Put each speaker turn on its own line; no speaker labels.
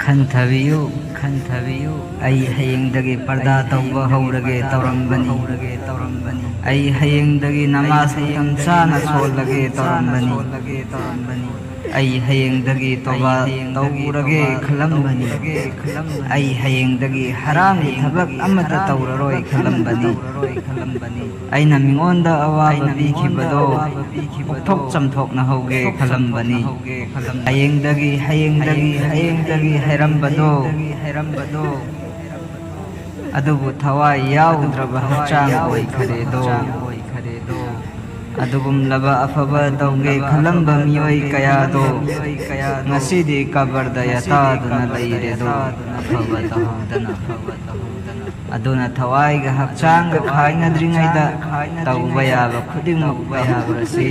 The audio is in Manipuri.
खन्थबियु आई हयेंदगी पर्दा तौबा हौरगे तौरंबनी आई हयेंदगी नमाज तमसाना सोलगे तौरंबनी आई हयेंदगी तौबा तौरगे खलंबनी आई हयेंदगी हराम थबक अमता तौररोय खलंबनी अैना मिंगोंदा अवाबा पीखिबदो पक्थोक चमथोकना हौगे खलंबनी हयेंदगी हैरंबदो अदुबु थवाई याउद्रबा हचांग ओय खरेदो अदुगुमलबा अफबा तौगे खलंबा मियोय कयादो ngasidi kabarda yataduna leiredo afaba tahudana aduna thawai ga hakchang ga khaina dringai da tauba yaba khuding muk bayaba si